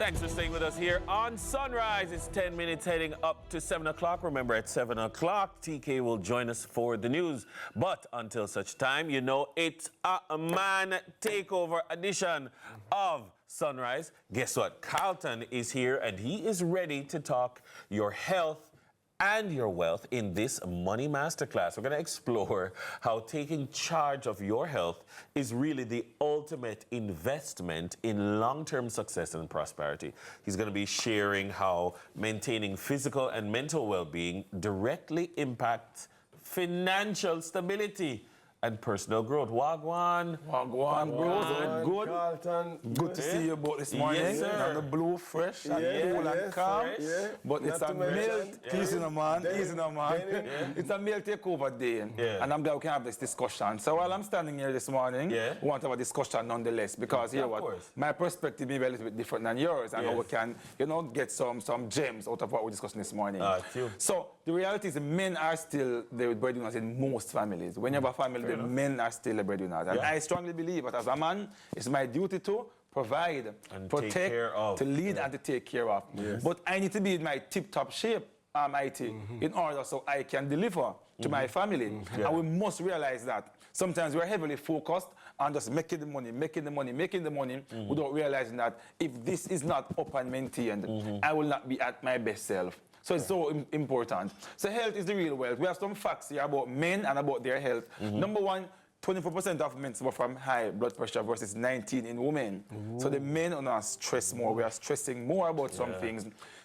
Thanks for staying with us here on Sunrise. It's 10 minutes heading up to 7 o'clock. Remember, at 7 o'clock, TK will join us for the news. But until such time, you know, it's a man takeover edition of Sunrise. Guess what? Carlton is here, and he is ready to talk your health and your wealth in this Money Masterclass. We're going to explore how taking charge of your health is really the ultimate investment in long-term success and prosperity. He's going to be sharing how maintaining physical and mental well-being directly impacts financial stability and personal growth. Wagwan. Wagwan, bros. Good. Carlton, Good to see you both this morning. Yes, sir. And the blue fresh and cool and calm. Yeah. But it's Not a to mention- meal, easy no man, easy no man. It's a meal takeover day. Yeah. And I'm glad we can have this discussion. So while I'm standing here this morning, we want to have a discussion nonetheless. Because here what? course. My perspective may be a little bit different than yours. And how we can, you know, get some gems out of what we're discussing this morning. True. So the reality is men are still the breadwinners in most families. When you have a family, the men are still the breadwinners. And I strongly believe that as a man, it's my duty to provide, And protect, take care of. to lead and to take care of. But I need to be in my tip-top shape, IT, in order so I can deliver to my family. And we must realize that sometimes we're heavily focused on just making the money, without realizing that if this is not up and maintained, I will not be at my best self. So it's so important. So health is the real wealth. We have some facts here about men and about their health. Number one, 24% of men suffer from high blood pressure versus 19% in women. So the men are not stressed more. We are stressing more about some things.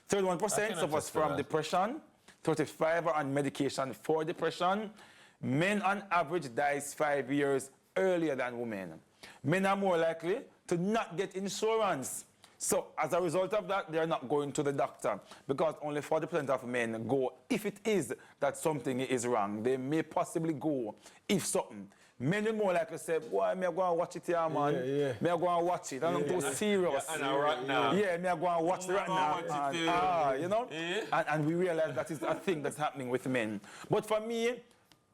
31% suffers from depression. 35% are on medication for depression. Men on average dies 5 years earlier than women. Men are more likely to not get insurance. So as a result of that, they're not going to the doctor because only 40% of men go if it is that something is wrong. They may possibly go if something. Men are more likely to say, boy, me go and watch it here, man. Me go and watch it. I'm too serious. And right now. Yeah, me go and watch it right now. You know? And we realize that is a thing that's happening with men. But for me,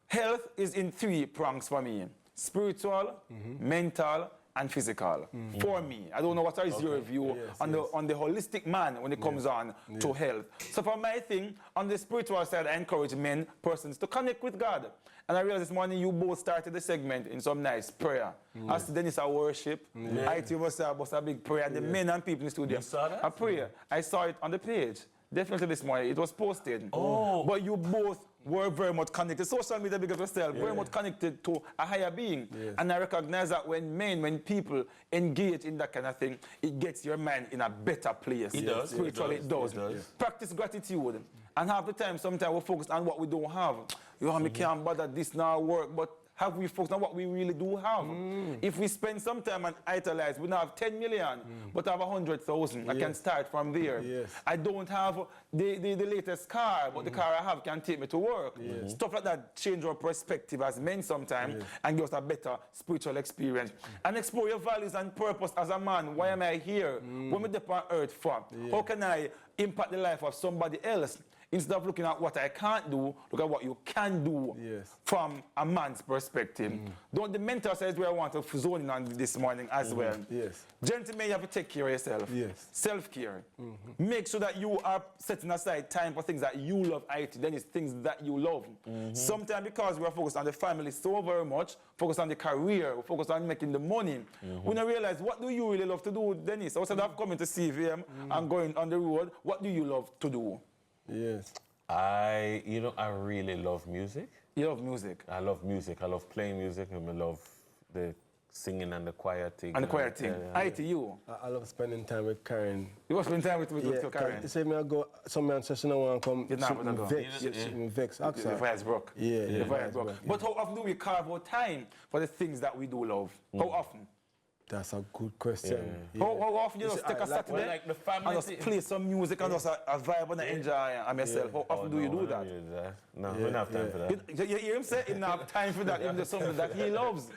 health is in 3 prongs for me. Spiritual, mental, and physical. For me. I don't know what is your view on the holistic man when it comes on to health. So for my thing, on the spiritual side, I encourage persons to connect with God. And I realized this morning you both started the segment in some nice prayer. As Dennis a worship, IT was a big prayer, and the men and people in the studio. You saw that? A prayer. I saw it on the page. Definitely this morning. It was posted. But you both were very much connected. Social media, big of yourself, very much connected to a higher being. And I recognize that when people engage in that kind of thing, it gets your mind in a better place. It does. Spiritually, it does. Practice gratitude. And half the time, sometimes we're focused on what we don't have. You know, me can't bother this now work, but have we focused on what we really do have? If we spend some time and italize, we don't have 10 million, but I have 100,000. I can start from there. I don't have the latest car, but the car I have can take me to work. Stuff like that change our perspective as men sometimes and give us a better spiritual experience. And explore your values and purpose as a man. Why am I here? What am I on earth for? How can I impact the life of somebody else? Instead of looking at what I can't do, look at what you can do from a man's perspective. Don't the mental side is where I want to zone in on this morning as well. Gentlemen, you have to take care of yourself. Self-care. Make sure that you are setting aside time for things that you love, IT. Then it's things that you love. Sometimes because we are focused on the family so very much, focused on the career, focused on making the money, we don't realize what do you really love to do, Dennis? Outside of coming to CVM and going on the road, what do you love to do? I really love music. You love music? I love music. I love playing music, and I love the singing and the choir thing. And the choir thing. IT, you? I love spending time with Karen. You want to spend time with Karen? You say me I go, some man says I want to come. You're not going to go. Vex. The fire's broke. The fire's broke. But how often do we carve out time for the things that we do love? How often? That's a good question. How often you just take a Saturday like the family and just play some music and just a vibe and enjoy yourself? How often do you do that? No, we don't have time for that. You hear him say he don't have time for that. Even something that he loves.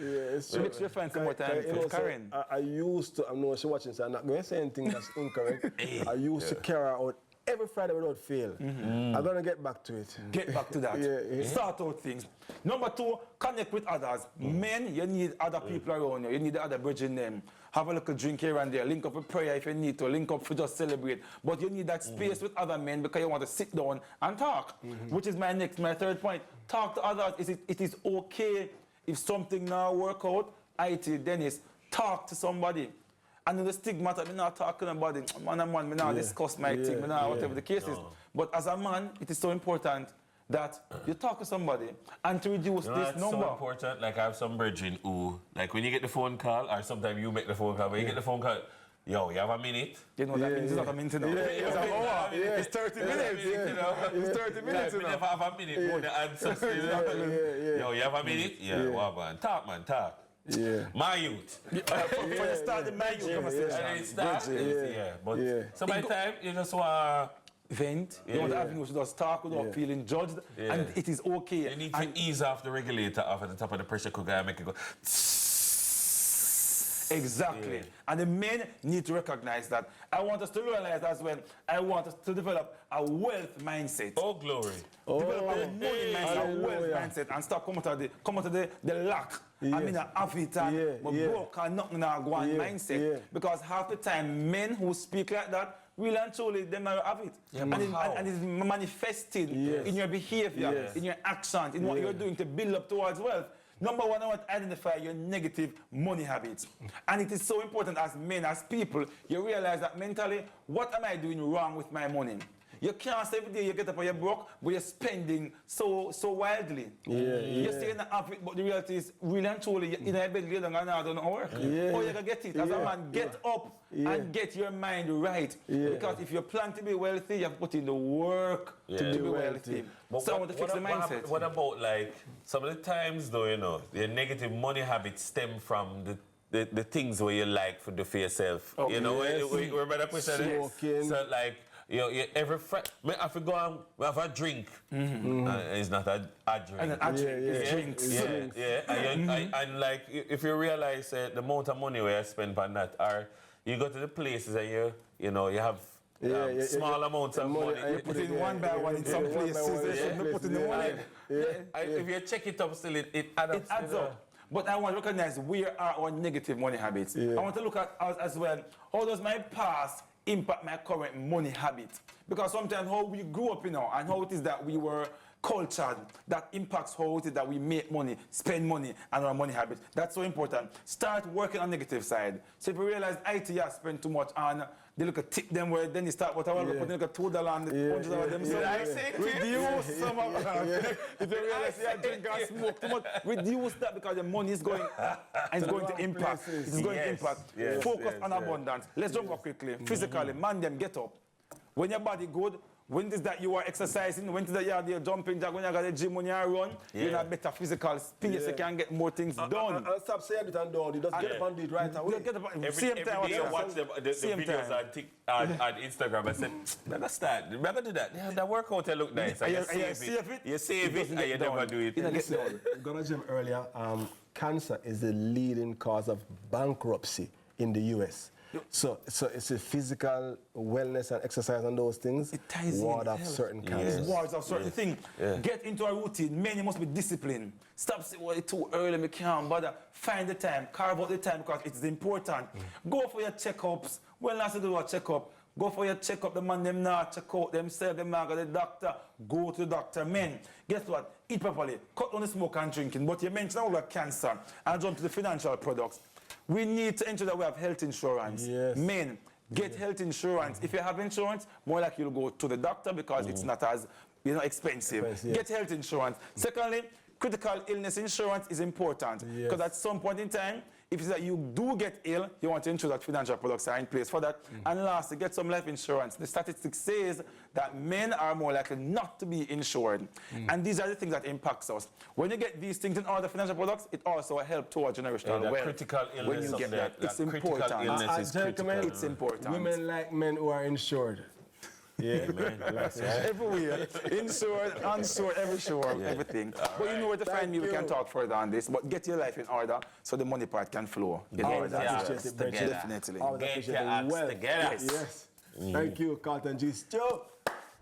So make sure you find some more time for Karen. I used to, I know she's watching, so I'm not going to say anything that's incorrect. I used to carry her out every Friday without fail. I'm going to get back to it. Get back to that. Start out things. Number 2, connect with others. Men, you need other people around you. You need the other bridging them. have a little drink here and there, link up with prayer if you need to, link up for just celebrate. But you need that space with other men because you want to sit down and talk, which is my third point. Talk to others. It is okay if something now work out. IT, Dennis, talk to somebody. And the stigma that I'm not talking about it, man, me not discuss my thing, whatever the case is. But as a man, it is so important that you talk to somebody and to reduce this number. So important. Like I have some brethren who, like when you get the phone call, or sometimes you make the phone call, when you get the phone call, yo, you have a minute? You know that means it's not a minute now. It's an hour. It's 30 minutes. It's 30 minutes now. We never have a minute more than answer. Yo, you have a minute? Yeah, what man? Talk, man, talk. Yeah. My youth. For you start the my youth conversation. And it starts, but some of the time, you just want vent. You want to have to just talk without feeling judged, and it is okay. You need to ease off the regulator off at the top of the pressure cooker and make it go. Exactly. Yeah. And the men need to recognize that. I want us to realize as well, I want us to develop a wealth mindset. Oh, glory. Develop a money mindset, a wealth mindset, and start come out of the lack. Yeah. I mean, have it and broke and nothing now go on mindset. Yeah. Because half the time, men who speak like that, really and truly, they never have it. Yeah, and it's manifested in your behavior, in your actions, in what you're doing to build up towards wealth. Number one, I want to identify your negative money habits. And it is so important as men, as people, you realize that mentally, what am I doing wrong with my money? You can't say every day you get up and you're broke, but you're spending so wildly. You say you're not have it, but the reality is, really and truly, you're in a bed later and I don't work. Oh, you can get it. As a man, get up and get your mind right. Because if you plan to be wealthy, you have to put in the work to be wealthy. But so I want to fix the mindset. What about, like, some of the times, though, you know, your negative money habits stem from the things where you like to do for yourself. Oh, you know, we're better pushing it. So, like, you every Friday, I have to go and have a drink. It's not a drink. And a drink. Drinks. And like, if you realize the amount of money where you spend on that, or you go to the places and you have small amounts of money. You put in one by one in some places. You put in the money. If you check it up still, it adds up. It adds up. But I want to recognize where are our negative money habits. I want to look at as well, how does my past impact my current money habit? Because sometimes how we grew up, and how it is that we were cultured, that impacts how it is that we make money, spend money, and our money habits. That's so important. Start working on the negative side. So if you realize IT has spent too much on, they look at tip them where then you start put like a $2 and $100 them. So reduce some of that. If you realize you drink and smoke too much, reduce that because the money is going and it's going to impact. It's going to impact. Focus on abundance. Let's jump up quickly. Physically, man, them get up. When your body good, when it is that you are exercising, when it is that you are there jumping jack, when you got the gym, when you are run, you're in a better physical space, you can get more things done. And stop saying it and done. You just get up and do it right away. Every day I watch the videos on Instagram, I said, better start, better do that. Yeah, that workout look nice. You save it and you never do it. I'm going to gym earlier. Cancer is the leading cause of bankruptcy in the US. So it's a physical wellness and exercise and those things. It ties ward off certain cancers. Wards off certain things. Get into a routine. Men, you must be disciplined. Stop saying, well, it's too early, me can't bother. Find the time, carve out the time because it's important. Go for your checkups. When last you do a checkup, go for your checkup. The man them not check out themselves, them not go to the doctor. Go to the doctor. Men, guess what? Eat properly. Cut down the smoke and drinking. But you mentioned all the cancer. And jump to the financial products. We need to ensure that we have health insurance. Men, get health insurance. If you have insurance, more likely you'll go to the doctor because it's not as expensive. Get health insurance. Secondly, critical illness insurance is important because at some point in time, if it's that you do get ill, you want to ensure that financial products are in place for that. And lastly, get some life insurance. The statistics says that men are more likely not to be insured. And these are the things that impacts us. When you get these things in all the financial products, it also helps towards generational wealth. Critical illness when you get that, it's important. Critical illness is critical. It's important. Women like men who are insured. Yeah, man. Everywhere. Insured, unsured, everything. But you know where to find me. We can talk further on this. But get your life in order so the money part can flow. Definitely. Get your acts together. Yes. Thank you, Carlton G. Joe.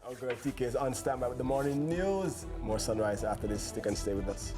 Our girl TK is on standby with the morning news. More sunrise after this. Stick and stay with us.